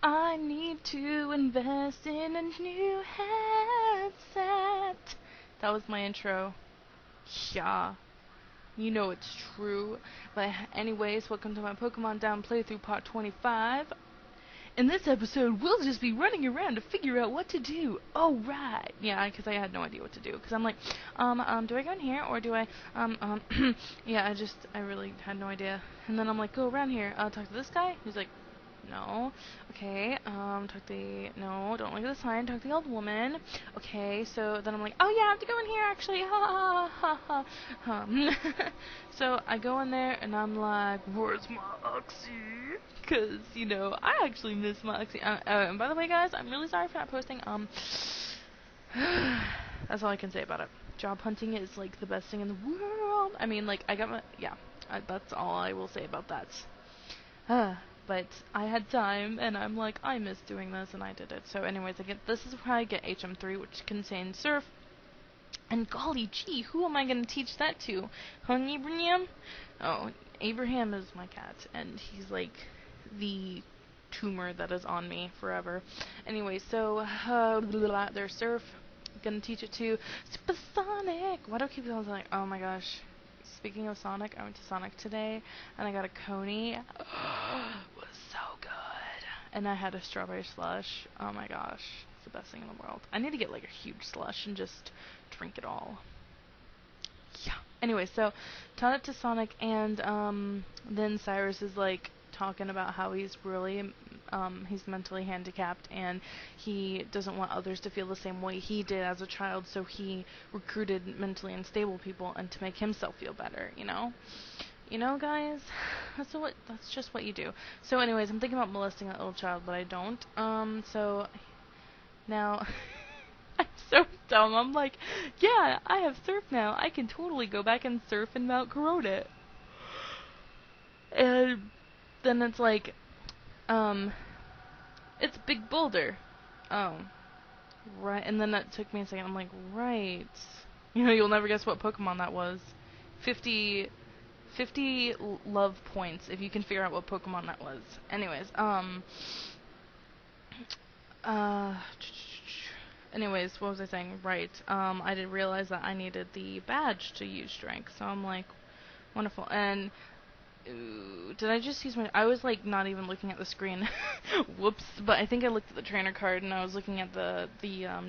I need to invest in a new headset. That was my intro. Yeah, you know it's true. But anyways, welcome to my Pokemon Down playthrough part 25. In this episode, we'll just be running around to figure out what to do. Oh, right. Yeah, because I had no idea what to do. Because I'm like, do I go in here or do I, yeah, I really had no idea. And then I'm like, go around here, talk to this guy. He's like, no. Okay, no, don't look at the sign. Talk to the old woman. Okay, so then I'm like, oh yeah, I have to go in here actually. Ha ha ha ha. So I go in there and I'm like, where's my Oxy? Cause, I actually miss my Oxy. And by the way guys, I'm really sorry for not posting. That's all I can say about it. Job hunting is like the best thing in the world. I mean, like, that's all I will say about that. But I had time, and I'm like, I miss doing this, and I did it. So anyways, this is where I get HM3, which contains Surf. And golly gee, who am I going to teach that to? Abraham? Oh, Abraham is my cat, and he's like the tumor that is on me forever. Anyway, so, there's Surf. Gonna teach it to Supersonic. Why do I keep going like, oh my gosh. Speaking of Sonic, I went to Sonic today, and I got a Coney. It was so good. And I had a strawberry slush. Oh my gosh. It's the best thing in the world. I need to get like a huge slush and just drink it all. Yeah. Anyway, so taught it to Sonic, and then Cyrus is like talking about how he's mentally handicapped, and he doesn't want others to feel the same way he did as a child, so he recruited mentally unstable people and to make himself feel better, guys, that's just what you do. So anyways, I'm thinking about molesting that little child, but I don't. So now I'm so dumb. I'm like, yeah, I have Surf now. I can totally go back and surf in Mount Corona. And then it's like, it's Big Boulder. Oh, right. And then that took me a second. I'm like, right. You'll never guess what Pokemon that was. 50 love points if you can figure out what Pokemon that was. Anyways, anyways, what was I saying? Right. I didn't realize that I needed the badge to use strength, so I'm like, wonderful. And did I just use my... I was, like, not even looking at the screen. Whoops. But I think I looked at the trainer card, and I was looking at the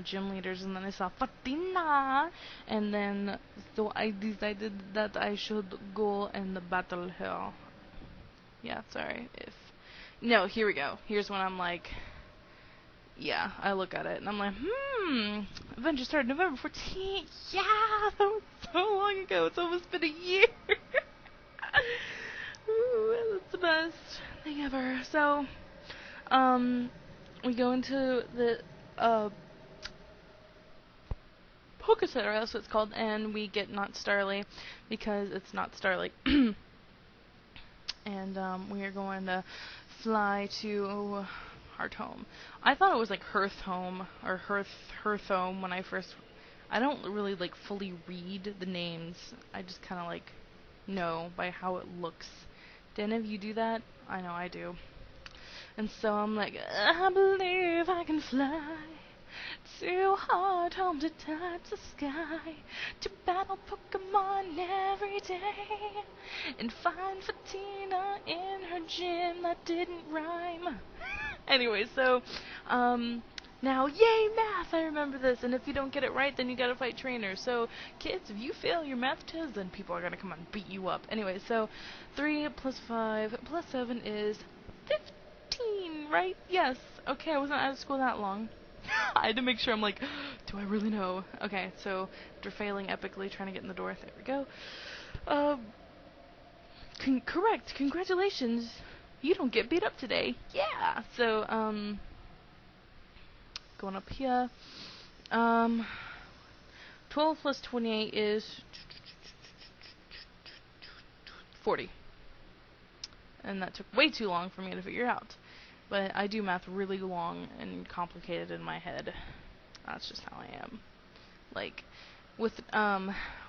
gym leaders, and then I saw FANTINA! And then, so I decided that I should go and battle her. Yeah, sorry. No, here we go. Here's when I'm like... Yeah, I look at it, and I'm like, Adventure started November 14th. Yeah, that was so long ago. It's almost been a year. Ooh, that's the best thing ever. So, we go into the, Poké Center, that's what it's called, and we get not Starly, because it's not Starly. And, we are going to fly to Heart Home. I thought it was like Hearth Home, or Hearth Home when I first... I don't really, like, fully read the names. I just kind of, like, know by how it looks. Do any of you do that? I know I do. And so I'm like, I believe I can fly to Heart Home, to touch the sky, to battle Pokemon every day, and find Fantina in her gym that didn't rhyme. Anyway, so, now, yay, math! I remember this, and if you don't get it right, then you gotta fight trainers. So, kids, if you fail your math test, then people are gonna come and beat you up. Anyway, so, 3 plus 5 plus 7 is 15, right? Yes. Okay, I wasn't out of school that long. I had to make sure. I'm like, do I really know? Okay, so, after failing epically trying to get in the door, there we go. Correct. Congratulations. You don't get beat up today. Yeah. So, going up here. 12 plus 28 is 40. And that took way too long for me to figure out. But I do math really long and complicated in my head. That's just how I am. Like, with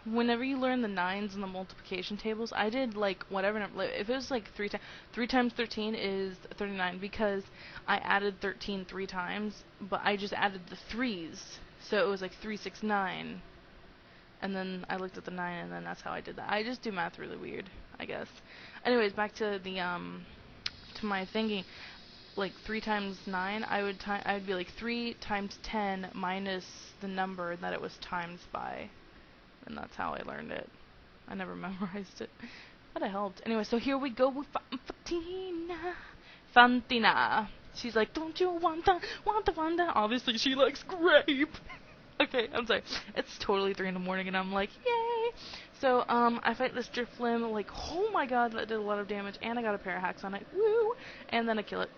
whenever you learn the nines and the multiplication tables, I did like whatever number. If it was like 3 times 13 is 39 because I added 13 3 times, but I just added the threes, so it was like 369. And then I looked at the 9, and then that's how I did that. I just do math really weird, I guess. Anyways, back to the to my thinking. Like 3 times 9, I'd be like 3 times 10 minus the number that it was times by, and that's how I learned it. I never memorized it, but it helped. Anyway, so here we go with Fantina. Fantina. She's like, don't you want the Fanta? Obviously, she likes grape. Okay, I'm sorry. It's totally 3 in the morning, and I'm like, yay! So, I fight this Driflim, like, oh my god, that did a lot of damage, and I got a pair of hacks on it, woo! And then I kill it.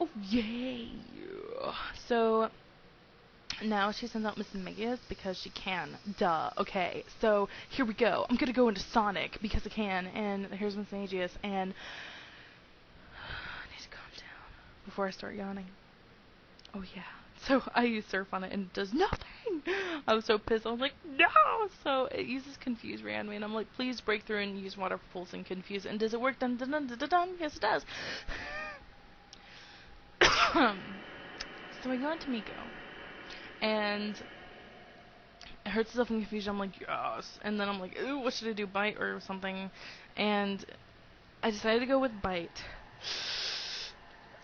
Oh, yay! So, now she sends out Miss Megas because she can. Duh. Okay, so, here we go. I'm gonna go into Sonic because I can, and here's Miss Magius, and I need to calm down before I start yawning. Oh, yeah. So I use Surf on it and it does nothing. I was so pissed. I was like, no! So it uses Confuse Ray on me, and I'm like, please break through and use Water Pulse and Confuse. And does it work? Dun dun dun dun dun dun. Yes, it does. So I go into Miko, and it hurts itself in Confusion. I'm like, yes. And then I'm like, ooh, what should I do? Bite or something? And I decided to go with Bite.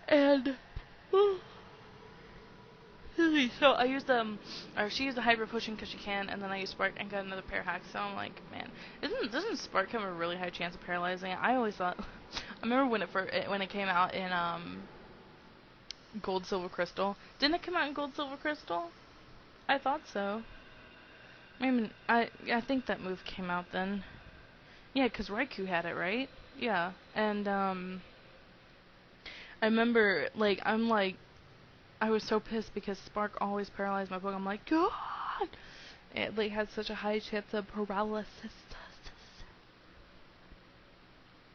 And so I used or she used the Hyper Potion because she can, and then I used Spark and got another pair of hacks. So I'm like, man, doesn't Spark have a really high chance of paralyzing it? I always thought. I remember when it came out in Gold, Silver, Crystal. Didn't it come out in Gold, Silver, Crystal? I thought so. I mean, I think that move came out then. Yeah, 'cause Raikou had it, right? Yeah, and I remember I was so pissed because Spark always paralyzed my Pokemon. I'm like, God! It like had such a high chance of paralysis.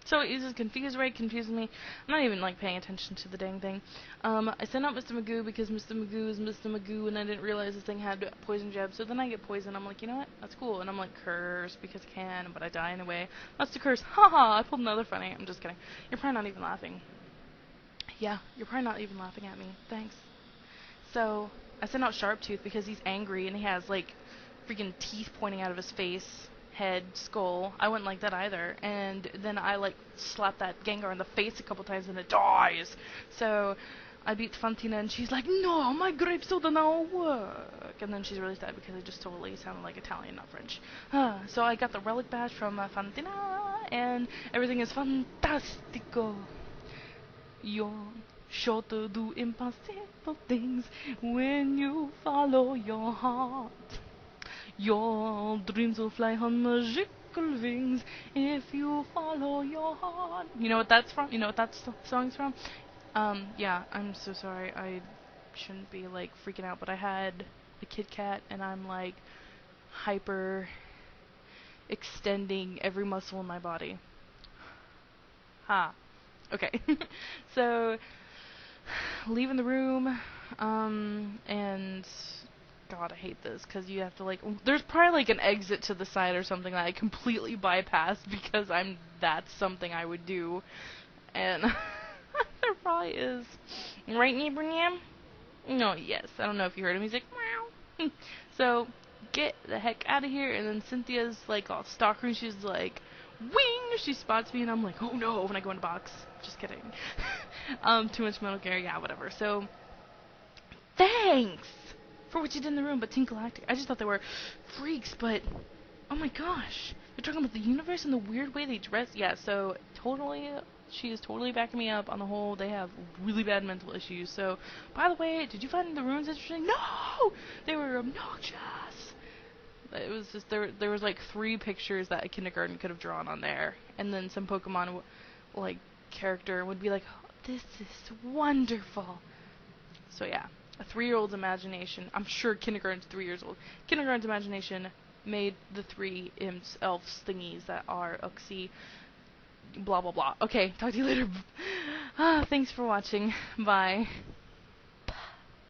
So it uses Confuse Ray, confusing me. I'm not even like paying attention to the dang thing. I sent out Mr. Magoo because Mr. Magoo is Mr. Magoo, and I didn't realize this thing had Poison Jab. So then I get poison. I'm like, you know what? That's cool. And I'm like, curse because I can, but I die anyway. That's the curse. Haha! I pulled another funny. I'm just kidding. You're probably not even laughing. Yeah, you're probably not even laughing at me. Thanks. So I sent out Sharptooth because he's angry and he has like freaking teeth pointing out of his face, head, skull. I wouldn't like that either. And then I like slap that Gengar in the face a couple times and it dies. So I beat Fantina and she's like, no, my grape soda now work. And then she's really sad because it just totally sounded like Italian, not French. So I got the relic badge from Fantina and everything is fantastico. You're sure to do impossible things when you follow your heart. Your dreams will fly on magical wings if you follow your heart. You know what that's from? You know what that song's from? Yeah, I'm so sorry. I shouldn't be like freaking out, but I had a Kit Kat and I'm like hyper extending every muscle in my body. Ha. Okay. So leaving the room, and God, I hate this because you have to like. There's probably like an exit to the side or something that I completely bypassed because that's something I would do, and there probably is. Right, Abraham? No, yes. I don't know if you heard him. He's like, meow. So get the heck out of here. And then Cynthia's like all stalker, and she's like, wing! She spots me, and I'm like, oh no! When I go in the box. Just kidding. Too much Metal Gear, yeah, whatever. So, thanks for what you did in the room, but Team Galactic, I just thought they were freaks, but oh my gosh, they're talking about the universe and the weird way they dress. Yeah, so totally, she is totally backing me up on the whole. They have really bad mental issues. So, by the way, did you find the runes interesting? No, they were obnoxious. It was just there was like 3 pictures that a kindergarten could have drawn on there, and then some Pokemon like character would be like, oh, this is wonderful. So yeah, a 3-year-old's imagination. I'm sure kindergarten's 3 years old. Kindergarten's imagination made the 3 imps, elves thingies that are Uxie. Blah blah blah. Okay, talk to you later. Thanks for watching. Bye.